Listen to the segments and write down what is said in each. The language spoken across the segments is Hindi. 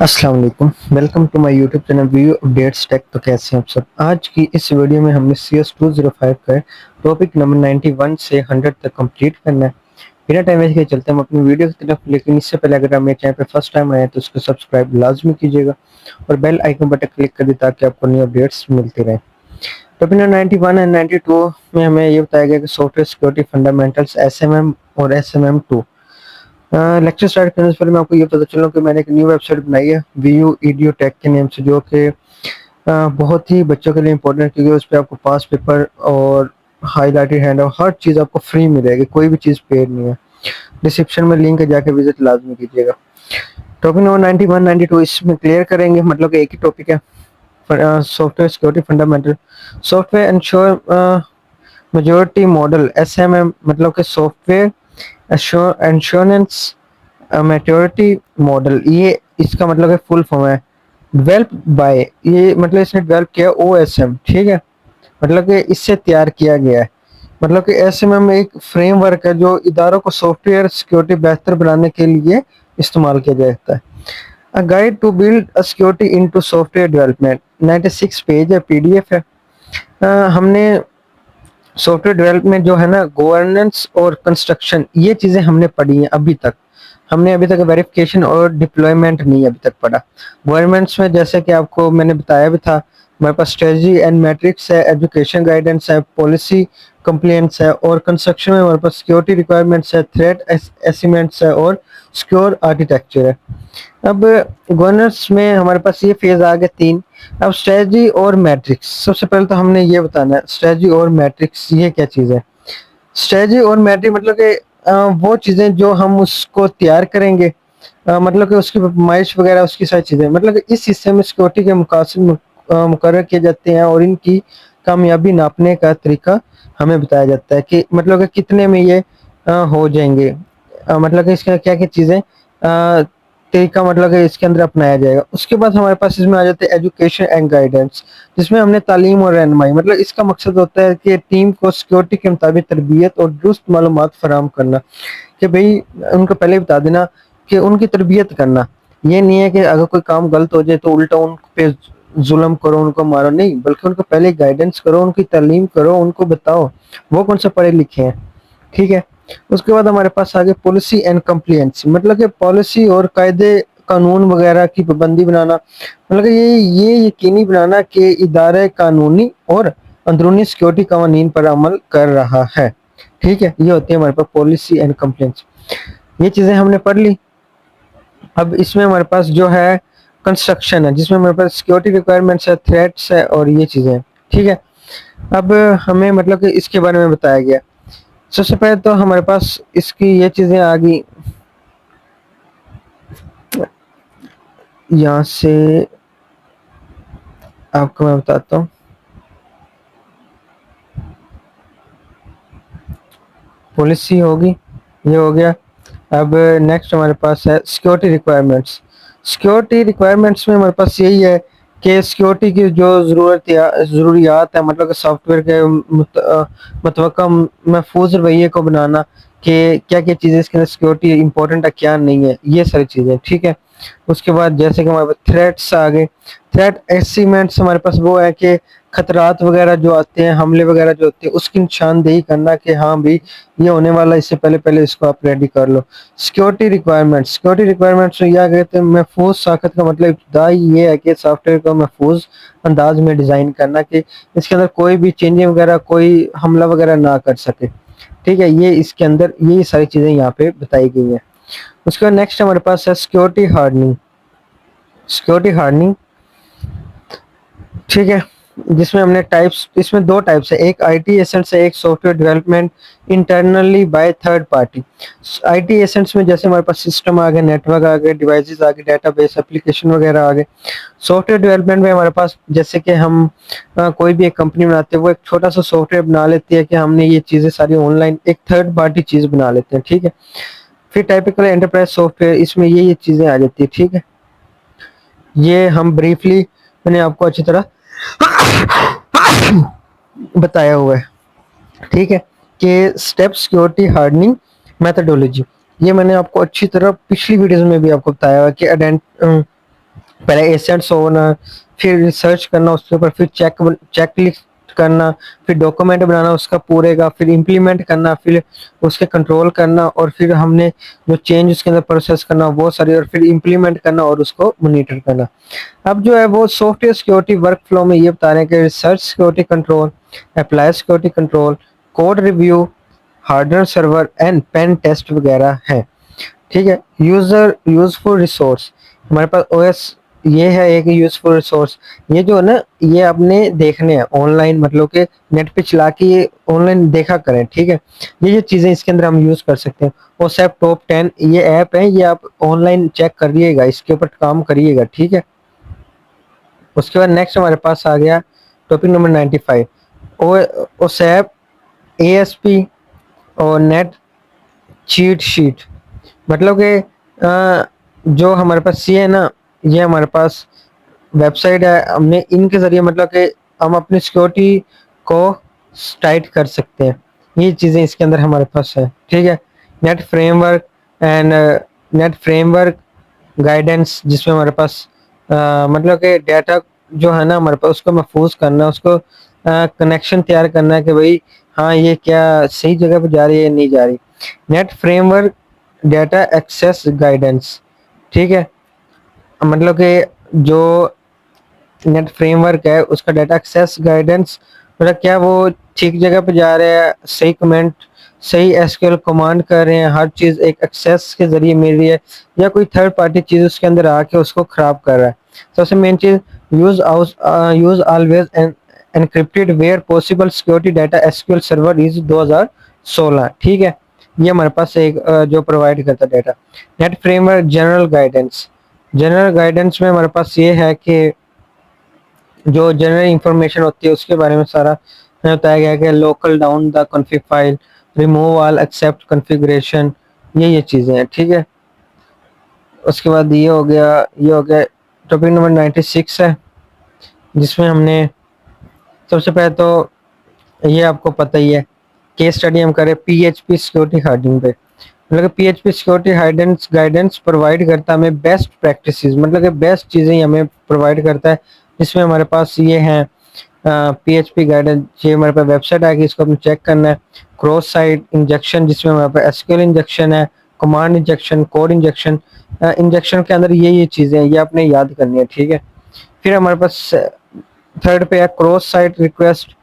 अस्सलाम वालेकुम, welcome to my YouTube channel view updates tech. तो कैसे हैं आप सब। आज की इस वीडियो में हमने CS205 का टॉपिक नंबर 91 से 100 तक कंप्लीट करना है। बिना टाइम वेस्ट के चलते हैं हम अपनी वीडियो की तरफ, लेकिन इससे पहले अगर आप मेरे चैनल पे फर्स्ट टाइम आए तो उसको सब्सक्राइब लाजमी कीजिएगा और बेल आइकन बटन क्लिक कर दीजिए ताकि आपको न्यू अपडेट्स मिलती रहे। टॉपिक नंबर 91 एंड 92 में हमें ये बताया गया कि सॉफ्टवेयर सिक्योरिटी फंडामेंटल्स SMM और SMM2। लेक्चर स्टार्ट करने से पहले मैं आपको ये पता चलूं कि मैंने एक न्यू वेबसाइट बनाई है व्यू ईडियो टेक के नेम से, जो कि बहुत ही बच्चों के लिए इम्पोर्टेंट है, क्योंकि उस पर आपको पास पेपर और हाईलाइटेड हैंड और हर चीज़ आपको फ्री मिलेगी, कोई भी चीज़ पेड नहीं है। डिस्क्रिप्शन में लिंक है, जाके विजिट लाजमी कीजिएगा। टॉपिक नंबर 91 92 इसमें क्लियर करेंगे, मतलब कि एक ही टॉपिक है, software security fundamental. Software ensure majority model SMM, मतलब कि सॉफ्टवेयर इंश्योरेंस मैच्योरिटी मॉडल, ये इसका मतलब है फुल फॉर्म है डेवलप बाय, ये मतलब इसने डेवलप किया OSM, ठीक है, मतलब कि इससे तैयार किया गया है। मतलब कि SMM एक फ्रेमवर्क है जो इदारों को सॉफ्टवेयर सिक्योरिटी बेहतर बनाने के लिए इस्तेमाल किया जाता है। A guide to build a security into software development, 96 page है, PDF है। हमने सॉफ्टवेयर डेवलपमेंट जो है ना, गवर्नेंस और कंस्ट्रक्शन, ये चीज़ें हमने पढ़ी हैं अभी तक। हमने अभी तक वेरिफिकेशन और डिप्लॉयमेंट नहीं अभी तक पढ़ा। गवर्नमेंट्स में जैसे कि आपको मैंने बताया भी था, हमारे पास स्ट्रेटजी एंड मैट्रिक्स है, एजुकेशन गाइडेंस है, पॉलिसी कंप्लेंट्स है, और कंस्ट्रक्शन में हमारे पास सिक्योरिटी रिक्वायरमेंट्स है, थ्रेट एस्टिमेट्स है, और सिक्योर आर्किटेक्चर है। अब गवर्नेंस में हमारे पास ये फेज आ गए तीन। अब स्ट्रेटजी और मैट्रिक्स, सबसे पहले तो हमने ये बताना है स्ट्रेटजी और मैट्रिक्स ये क्या चीज़ है। स्ट्रेटजी और मैट्रिक मतलब कि वो चीज़ें जो हम उसको तैयार करेंगे, मतलब कि उसकी पैमाइश वगैरह, उसकी सारी चीज़ें, मतलब कि इस हिस्से में सिक्योरिटी के मकासद मुकर्रर किए जाते हैं और इनकी कामयाबी नापने का तरीका हमें बताया जाता है कि मतलब कि कितने में ये हो जाएंगे। मतलब कि इसका क्या क्या चीज़ें तरीका मतलब कि इसके अंदर अपनाया जाएगा। उसके बाद हमारे पास इसमें आ जाते हैं एजुकेशन एंड गाइडेंस, जिसमें हमने तालीम और रहनुमाई, मतलब इसका मकसद होता है कि टीम को सिक्योरिटी के मुताबिक तरबियत और दुरुस्त मालूमात फराहम करना, कि भाई उनको पहले बता देना कि उनकी तरबियत करना। ये नहीं है कि अगर कोई काम गलत हो जाए तो उल्टा उन पे जुल्म करो, उनको मारो, नहीं, बल्कि उनको पहले गाइडेंस करो, उनकी तालीम करो, उनको बताओ वो कौन सा पढ़े लिखे हैं, ठीक है। उसके बाद हमारे पास आगे पॉलिसी एंड कंप्लायंस, मतलब कि पॉलिसी और कायदे कानून वगैरह की पाबंदी बनाना, मतलब कि ये यकीनी बनाना कि इदारे कानूनी और अंदरूनी सिक्योरिटी कवानीन पर अमल कर रहा है, ठीक है। ये होती है हमारे पास पॉलिसी एंड कंप्लायंस। ये चीज़ें हमने पढ़ ली। अब इसमें हमारे पास जो है कंस्ट्रक्शन है, जिसमें हमारे पास सिक्योरिटी रिक्वायरमेंट्स है, थ्रेट्स है, और ये चीज़ें, ठीक है। अब हमें मतलब कि इसके बारे में बताया गया। सबसे पहले तो हमारे पास इसकी ये चीज़ें आ गई, यहाँ से आपको मैं बताता हूँ। पॉलिसी होगी, ये हो गया। अब नेक्स्ट हमारे पास है सिक्योरिटी रिक्वायरमेंट्स। सिक्योरिटी रिक्वायरमेंट्स में हमारे पास यही है कि सिक्योरिटी की जो ज़रूरियात है, मतलब कि सॉफ्टवेयर के मुतवक्का महफूज रवैये को बनाना, कि क्या क्या चीज़ें इसके अंदर सिक्योरिटी इंपॉर्टेंट है, क्या नहीं है, ये सारी चीज़ें, ठीक है। उसके बाद जैसे कि हमारे पास थ्रेट्स आ गए। थ्रेट एस्टीमेट्स हमारे पास वो है कि खतरात वगैरह जो आते हैं, हमले वगैरह जो होते हैं, उसकी निशानदेही करना कि हाँ भाई ये होने वाला, इससे पहले पहले इसको आप रेडी कर लो। सिक्योरिटी रिक्वायरमेंट्स में यह कहते हैं महफूज साखत का मतलब इब्तदाई ये है कि सॉफ्टवेयर को महफूज अंदाज में डिज़ाइन करना कि इसके अंदर कोई भी चेंजिंग वगैरह, कोई हमला वगैरह ना कर सके, ठीक है। ये इसके अंदर ये सारी चीज़ें यहाँ पे बताई गई हैं। उसके बाद नेक्स्ट हमारे पास है सिक्योरिटी हार्डनिंग, ठीक है, जिसमें हमने टाइप्स, इसमें दो टाइप्स है, एक IT एसेंट्स है, एक software development internally by third party. IT ascents में जैसे हमारे पास सिस्टम आ गए, नेटवर्क आ गए, डिवाइसेस आ गए, डेटाबेस एप्लीकेशन वगैरह आ गए। सॉफ्टवेयर डेवलपमेंट में हमारे पास जैसे कि हम कोई भी एक कंपनी बनाते हैं, वो एक छोटा सा सॉफ्टवेयर बना लेती है कि हमने ये चीज़ें सारी ऑनलाइन एक थर्ड पार्टी चीज़ बना लेते हैं, ठीक है। फिर टाइपिकल एंटरप्राइज सॉफ्टवेयर, इसमें ये चीज़ें आ जाती है, ठीक है। ये हम ब्रीफली मैंने आपको अच्छी तरह बताया हुआ है, ठीक है, कि स्टेप सिक्योरिटी हार्डनिंग मेथडोलॉजी। ये मैंने आपको अच्छी तरह पिछली वीडियोस में भी आपको बताया हुआ है कि पहले एसेट्स होना, फिर रिसर्च करना उसके ऊपर, फिर चेकलिस्ट करना, फिर डॉक्यूमेंट बनाना उसका पूरे का, फिर इम्प्लीमेंट करना, फिर उसके कंट्रोल करना, और फिर हमने जो चेंज उसके अंदर प्रोसेस करना वो सारी, और फिर इम्प्लीमेंट करना और उसको मॉनिटर करना। अब जो है वो सॉफ्टवेयर सिक्योरिटी वर्क फ्लो में ये बता रहे हैं कि research security control, apply security control, code review, hardware server and pen test वगैरह है। ठीक है। यूजर यूजफुल रिसोर्स, हमारे पास ओएस ये है एक यूजफुल रिसोर्स। ये जो है ना, ये आपने देखने हैं ऑनलाइन, मतलब कि नेट पे चला के ये ऑनलाइन देखा करें। ठीक है। ये जो चीजें इसके अंदर हम यूज कर सकते हैं। ओसैप टॉप 10 ये ऐप है, ये आप ऑनलाइन चेक करिएगा, इसके ऊपर काम करिएगा। ठीक है। उसके बाद नेक्स्ट हमारे पास आ गया टॉपिक नंबर 95, ओसैप एएसपी और नेट चीट शीट। मतलब कि जो हमारे पास ये है ना, ये हमारे पास वेबसाइट है, हमने इनके जरिए मतलब कि हम अपनी सिक्योरिटी को टाइट कर सकते हैं। ये चीज़ें इसके अंदर हमारे पास है। ठीक है। Net framework and net framework guidance, जिसमें हमारे पास मतलब कि डाटा जो है ना हमारे पास, उसको महफूज करना, उसको कनेक्शन तैयार करना है कि भाई हाँ ये क्या सही जगह पर जा रही है नहीं जा रही। Net framework data access guidance. ठीक है। मतलब कि जो नेट फ्रेमवर्क है उसका डाटा एक्सेस गाइडेंस, मतलब क्या वो ठीक जगह पे जा रहे हैं, सही कमेंट, सही एसक्यूएल कमांड कर रहे हैं, हर चीज एक एक्सेस के जरिए मिल रही है, या कोई थर्ड पार्टी चीज उसके अंदर आके उसको खराब कर रहा है। सबसे मेन चीज, use always encrypted where possible security data SQL server is 2016। ठीक है। ये हमारे पास एक जो प्रोवाइड करता data. Net framework general guidance, general guidance में हमारे पास ये है कि जो जनरल इंफॉर्मेशन होती है उसके बारे में सारा बताया गया है कि local down the config file, remove all except configuration, ये चीज़ें हैं। ठीक है। उसके बाद ये हो गया, ये हो गया टॉपिक नंबर 96 है, जिसमें हमने सबसे पहले तो ये आपको पता ही है, केस स्टडी हम करें पीएचपी सिक्योरिटी हार्डनिंग पे। मतलब पीएचपी सिक्योरिटी हाइडेंस गाइडेंस प्रोवाइड करता है हमें बेस्ट प्रैक्टिसेस, मतलब कि बेस्ट चीज़ें हमें प्रोवाइड करता है, जिसमें हमारे पास ये हैं पीएचपी गाइडेंस। ये हमारे पास वेबसाइट आएगी, इसको हमने चेक करना है। क्रॉस साइट इंजेक्शन, जिसमें हमारे पास एसक्यूएल इंजेक्शन है, command injection, code injection. Injection के अंदर ये चीज़ें हैं, ये आपने याद करनी है। ठीक है। फिर हमारे पास थर्ड पे है cross site request,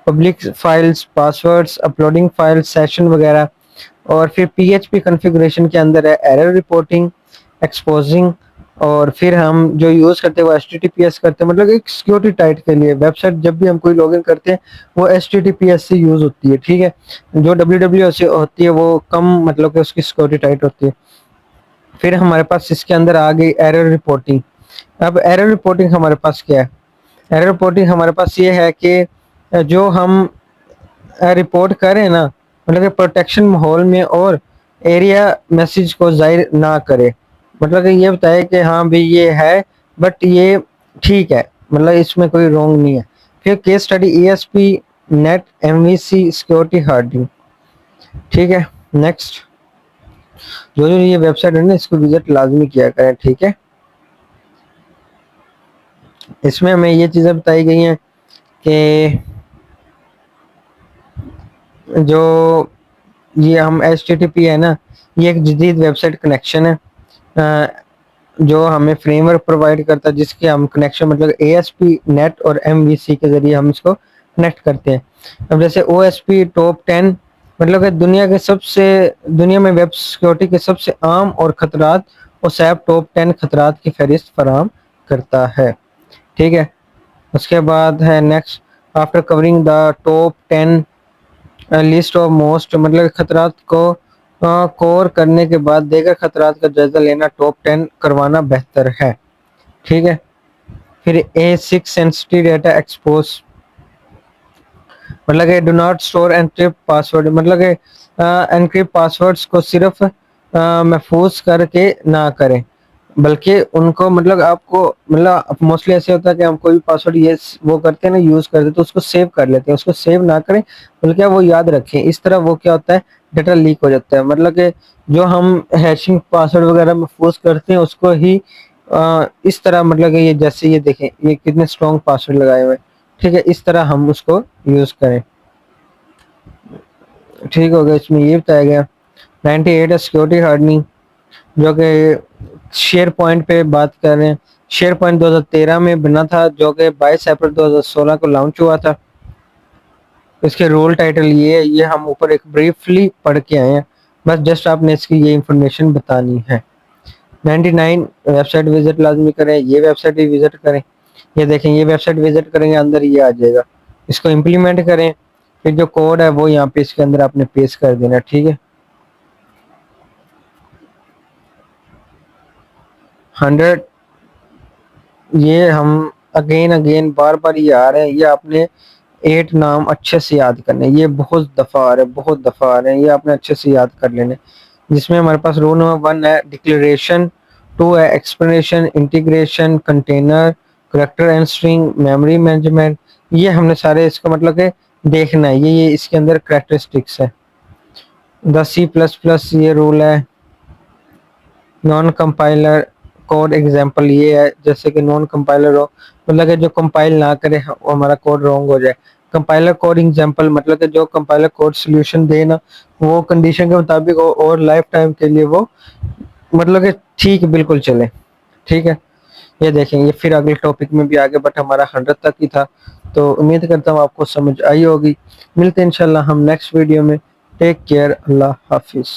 public files, passwords, uploading file, session वगैरह। और फिर पीएचपी कॉन्फ़िगरेशन के अंदर है एरर रिपोर्टिंग, एक्सपोजिंग। और फिर हम जो यूज़ करते हैं वो एचटीटीपीएस करते हैं, मतलब एक सिक्योरिटी टाइट के लिए वेबसाइट जब भी हम कोई लॉगिन करते हैं वो एचटीटीपीएस से यूज़ होती है। ठीक है। जो डब्ल्यूडब्ल्यू से होती है वो कम, मतलब कि उसकी सिक्योरिटी टाइट होती है। फिर हमारे पास इसके अंदर आ गई एरर रिपोर्टिंग। अब एरर रिपोर्टिंग हमारे पास क्या है? एरर रिपोर्टिंग हमारे पास ये है कि जो हम रिपोर्ट करें ना, मतलब कि प्रोटेक्शन माहौल में और एरिया मैसेज को जाहिर ना करे, मतलब कि ये बताए कि हाँ भाई ये है बट ये ठीक है, मतलब इसमें कोई रॉन्ग नहीं है। फिर case study ESP net MVC security hardening. ठीक है। नेक्स्ट, जो ये वेबसाइट है ना इसको विजिट लाजमी किया करें। ठीक है। इसमें हमें ये चीज़ें बताई गई हैं कि जो ये हम HTTP है ना, ये एक जदीद वेबसाइट कनेक्शन है जो हमें फ्रेमवर्क प्रोवाइड करता है, जिसके हम कनेक्शन मतलब ASP नेट और MVC के जरिए हम इसको कनेक्ट करते हैं। अब जैसे OSP टॉप 10, मतलब कि दुनिया में वेब सिक्योरिटी के सबसे आम और खतरात OSAP टॉप 10 खतरात की फहरिस्त फराहम करता है। ठीक है। उसके बाद है next, after covering the top 10 list of most, मतलब खतरात को कोर करने के बाद देगर खतरात का जायजा लेना, टॉप 10 करवाना बेहतर है। ठीक है। फिर A6 सेंसिटिव डेटा एक्सपोज, मतलब कि do not store encrypt password, मतलब कि एनक्रिप्ट पासवर्ड्स को सिर्फ महफूज करके ना करें, बल्कि उनको मतलब आपको मतलब मोस्टली ऐसे होता है कि हम कोई भी पासवर्ड ये वो करते हैं ना, यूज करते हैं तो उसको सेव कर लेते हैं, उसको सेव ना करें बल्कि वो याद रखें। इस तरह वो क्या होता है, डाटा लीक हो जाता है। मतलब कि जो हम हैशिंग पासवर्ड वगैरह महफूज करते हैं उसको ही इस तरह मतलब कि ये जैसे ये देखें ये कितने स्ट्रॉन्ग पासवर्ड लगाए हुए हैं, ठीक है, इस तरह हम उसको यूज करें। ठीक हो गया, इसमें ये बताया गया 98 है सिक्योरिटी हार्डनिंग, जो कि शेयर पॉइंट पे बात कर रहे हैं। शेयर पॉइंट 2013 में बना था, जो कि 22 अप्रैल 2016 को लॉन्च हुआ था। इसके रोल टाइटल ये है, ये हम ऊपर एक ब्रीफली पढ़ के आए हैं, बस जस्ट आपने इसकी ये इंफॉर्मेशन बतानी है। 99 वेबसाइट विजिट लाजमी करें, ये वेबसाइट भी विजिट करें। ये देखें ये वेबसाइट विजिट करेंगे, अंदर ये आ जाएगा, इसको इम्प्लीमेंट करें, फिर जो कोड है वो यहाँ पे इसके अंदर आपने पेस्ट कर देना, ठीक है। 100 ये हम अगेन अगेन बार बार ये आ रहे हैं, ये आपने 8 नाम अच्छे से याद करने, ये बहुत दफ़ा आ रहे हैं, बहुत दफ़ा आ रहे हैं, ये आपने अच्छे से याद कर लेने। जिसमें हमारे पास रोल नंबर 1 है डिक्लेरेशन, 2 है explanation, integration, container, character and string, memory management. ये हमने सारे इसका मतलब के देखना है, ये इसके अंदर करेक्टरिस्टिक्स है। द C++ ये रूल है। नॉन कंपाइलर कोड एग्जांपल ये है, जैसे कि नॉन कंपाइलर हो मतलब कि जो कंपाइल ना करे वो हमारा कोड रॉन्ग हो जाए। कंपाइलर कोड एग्जांपल मतलब कि जो कंपाइलर कोड सॉल्यूशन दे ना, वो कंडीशन के मुताबिक हो और लाइफ टाइम के लिए वो मतलब कि ठीक बिल्कुल चले, ठीक है। ये देखेंगे फिर अगले टॉपिक में भी आगे, बट हमारा 100 तक ही था, तो उम्मीद करता हूँ आपको समझ आई होगी। मिलते हैं इंशाल्लाह हम नेक्स्ट वीडियो में। टेक केयर, अल्लाह हाफिज।